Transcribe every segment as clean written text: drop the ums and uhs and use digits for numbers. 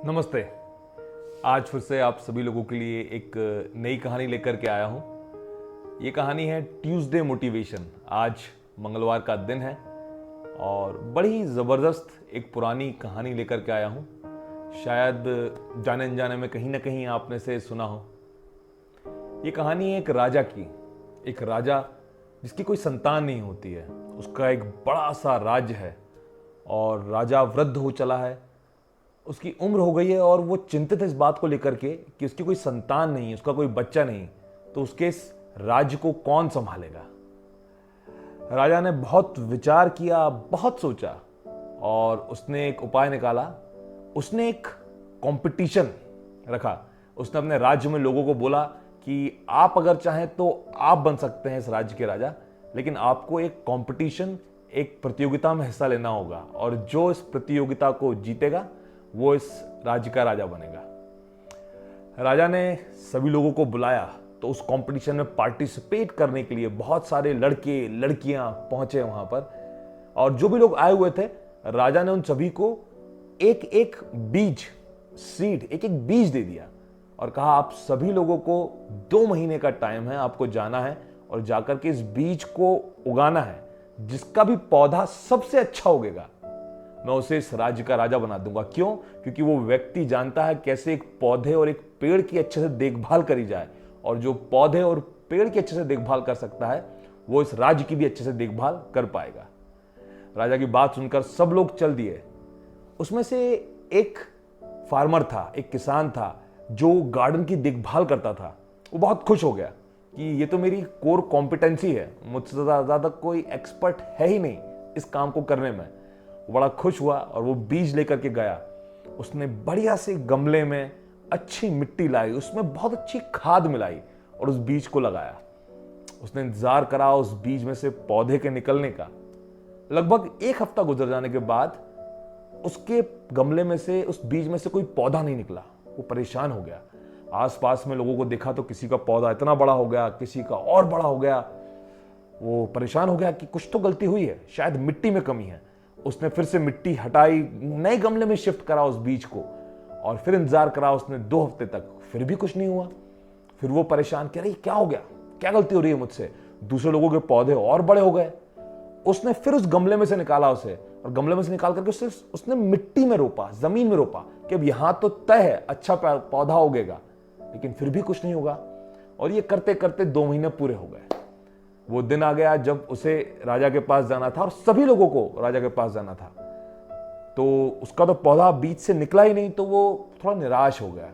नमस्ते। आज फिर से आप सभी लोगों के लिए एक नई कहानी लेकर के आया हूं। ये कहानी है ट्यूसडे मोटिवेशन। आज मंगलवार का दिन है और बड़ी ज़बरदस्त एक पुरानी कहानी लेकर के आया हूं। शायद जाने अनजाने में कहीं ना कहीं आपने से सुना हो। ये कहानी है एक राजा की। एक राजा जिसकी कोई संतान नहीं होती है, उसका एक बड़ा सा राज्य है और राजा वृद्ध हो चला है, उसकी उम्र हो गई है और वो चिंतित है इस बात को लेकर के कि उसकी कोई संतान नहीं है, उसका कोई बच्चा नहीं, तो उसके इस राज्य को कौन संभालेगा। राजा ने बहुत विचार किया, बहुत सोचा और उसने एक उपाय निकाला। उसने एक कंपटीशन रखा। उसने अपने राज्य में लोगों को बोला कि आप अगर चाहें तो आप बन सकते हैं इस राज्य के राजा, लेकिन आपको एक कंपटीशन, एक प्रतियोगिता में हिस्सा लेना होगा और जो इस प्रतियोगिता को जीतेगा वो इस राज्य का राजा बनेगा। राजा ने सभी लोगों को बुलाया तो उस कंपटीशन में पार्टिसिपेट करने के लिए बहुत सारे लड़के लड़कियां पहुंचे वहां पर, और जो भी लोग आए हुए थे राजा ने उन सभी को एक एक बीज, सीड, एक एक बीज दे दिया और कहा आप सभी लोगों को 2 महीने का टाइम है, आपको जाना है और जाकर के इस बीज को उगाना है। जिसका भी पौधा सबसे अच्छा उगेगा मैं उसे इस राज्य का राजा बना दूंगा। क्यों? क्योंकि वो व्यक्ति जानता है कैसे एक पौधे और एक पेड़ की अच्छे से देखभाल करी जाए, और जो पौधे और पेड़ की अच्छे से देखभाल कर सकता है वो इस राज्य की भी अच्छे से देखभाल कर पाएगा। राजा की बात सुनकर सब लोग चल दिए। उसमें से एक फार्मर था, एक किसान था जो गार्डन की देखभाल करता था। वो बहुत खुश हो गया कि ये तो मेरी कोर कॉम्पिटेंसी है, मुझसे ज्यादा कोई एक्सपर्ट है ही नहीं इस काम को करने में। वो बड़ा खुश हुआ और वो बीज लेकर के गया। उसने बढ़िया से गमले में अच्छी मिट्टी लाई, उसमें बहुत अच्छी खाद मिलाई और उस बीज को लगाया। उसने इंतजार करा उस बीज में से पौधे के निकलने का। लगभग 1 हफ्ता गुजर जाने के बाद उसके गमले में से, उस बीज में से कोई पौधा नहीं निकला। वो परेशान हो गया। आसपास में लोगों को देखा तो किसी का पौधा इतना बड़ा हो गया, किसी का और बड़ा हो गया। वो परेशान हो गया कि कुछ तो गलती हुई है, शायद मिट्टी में कमी है। उसने फिर से मिट्टी हटाई, नए गमले में शिफ्ट करा उस बीज को और फिर इंतजार करा उसने 2 हफ्ते तक, फिर भी कुछ नहीं हुआ। फिर वो परेशान, कह रही क्या हो गया, क्या गलती हो रही है मुझसे, दूसरे लोगों के पौधे और बड़े हो गए। उसने फिर उस गमले में से निकाला उसे और गमले में से निकाल करके उसने मिट्टी में रोपा, जमीन में रोपा कि अब यहां तो तय है अच्छा पौधा उगेगा, लेकिन फिर भी कुछ नहीं होगा। और ये करते करते 2 महीने पूरे हो गए। वो दिन आ गया जब उसे राजा के पास जाना था और सभी लोगों को राजा के पास जाना था। तो उसका तो पौधा बीज से निकला ही नहीं, तो वो थोड़ा निराश हो गया।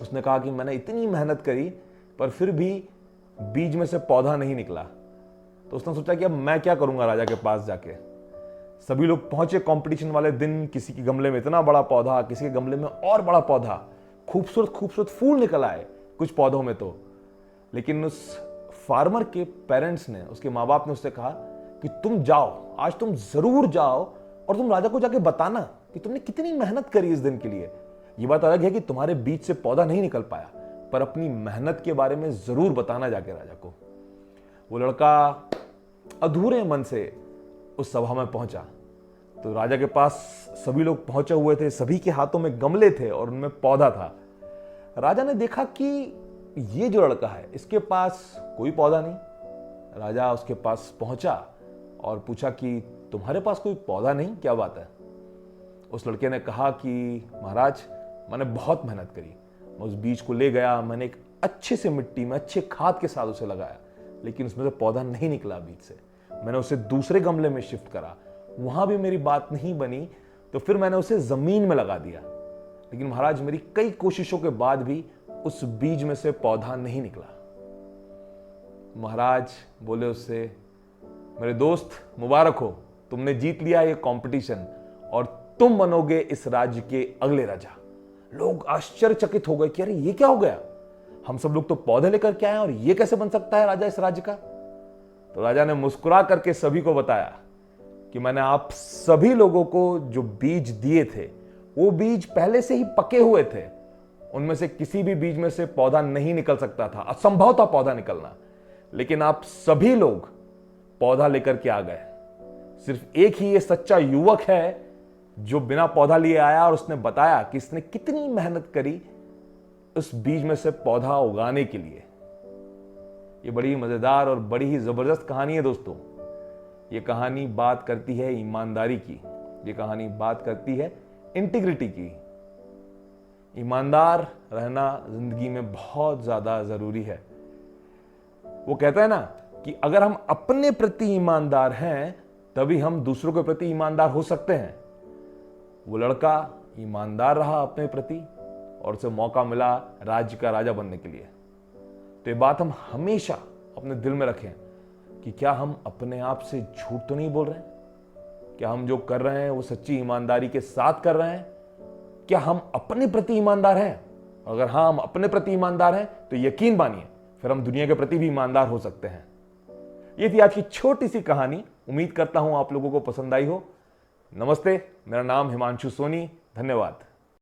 उसने कहा कि मैंने इतनी मेहनत करी पर फिर भी बीज में से पौधा नहीं निकला। तो उसने सोचा कि अब मैं क्या करूंगा राजा के पास जाके। सभी लोग पहुंचे कंपटीशन वाले दिन। किसी के गमले में इतना बड़ा पौधा, किसी के गमले में और बड़ा पौधा, खूबसूरत खूबसूरत फूल निकल आए कुछ पौधों में तो। लेकिन उस फार्मर के पेरेंट्स ने, उसके माँ बाप ने उससे कहा कि तुम जाओ, आज तुम जरूर जाओ और तुम राजा को जाके बताना कि तुमने कितनी मेहनत करी इस दिन के लिए। ये बात अलग है कि तुम्हारे बीच से पौधा नहीं निकल पाया, पर अपनी मेहनत के बारे में जरूर बताना जाके राजा को। वो लड़का अधूरे मन से उस सभा में पहुंचा तो राजा के पास सभी लोग पहुंचे हुए थे, सभी के हाथों में गमले थे और उनमें पौधा था। राजा ने देखा कि ये जो लड़का है इसके पास कोई पौधा नहीं। राजा उसके पास पहुंचा और पूछा कि तुम्हारे पास कोई पौधा नहीं, क्या बात है? उस लड़के ने कहा कि महाराज, मैंने बहुत मेहनत करी, मैं उस बीज को ले गया, मैंने एक अच्छे से मिट्टी में अच्छे खाद के साथ उसे लगाया, लेकिन उसमें से पौधा नहीं निकला बीज से। मैंने उसे दूसरे गमले में शिफ्ट करा, वहां भी मेरी बात नहीं बनी, तो फिर मैंने उसे जमीन में लगा दिया, लेकिन महाराज मेरी कई कोशिशों के बाद भी उस बीज में से पौधा नहीं निकला। महाराज बोले उससे, मेरे दोस्त मुबारक हो, तुमने जीत लिया ये कंपटीशन और तुम बनोगे इस राज्य के अगले राजा। लोग आश्चर्यचकित हो गए कि अरे ये क्या हो गया, हम सब लोग तो पौधे लेकर के आए और ये कैसे बन सकता है राजा इस राज्य का। तो राजा ने मुस्कुरा करके सभी को बताया कि मैंने आप सभी लोगों को जो बीज दिए थे वो बीज पहले से ही पके हुए थे, उनमें से किसी भी बीज में से पौधा नहीं निकल सकता था, असंभव था पौधा निकलना, लेकिन आप सभी लोग पौधा लेकर के आ गए। सिर्फ एक ही ये सच्चा युवक है जो बिना पौधा लिए आया और उसने बताया कि इसने कितनी मेहनत करी उस बीज में से पौधा उगाने के लिए। ये बड़ी ही मजेदार और बड़ी ही जबरदस्त कहानी है दोस्तों। ये कहानी बात करती है ईमानदारी की, ये कहानी बात करती है इंटीग्रिटी की। ईमानदार रहना जिंदगी में बहुत ज्यादा जरूरी है। वो कहता है ना कि अगर हम अपने प्रति ईमानदार हैं तभी हम दूसरों के प्रति ईमानदार हो सकते हैं। वो लड़का ईमानदार रहा अपने प्रति और उसे मौका मिला राज्य का राजा बनने के लिए। तो ये बात हम हमेशा अपने दिल में रखें कि क्या हम अपने आप से झूठ तो नहीं बोल रहे हैं? क्या हम जो कर रहे हैं वो सच्ची ईमानदारी के साथ कर रहे हैं? क्या हम अपने प्रति ईमानदार हैं? अगर हाँ, हम अपने प्रति ईमानदार हैं तो यकीन मानिए फिर हम दुनिया के प्रति भी ईमानदार हो सकते हैं। ये थी आज की छोटी सी कहानी। उम्मीद करता हूं आप लोगों को पसंद आई हो। नमस्ते, मेरा नाम हिमांशु सोनी। धन्यवाद।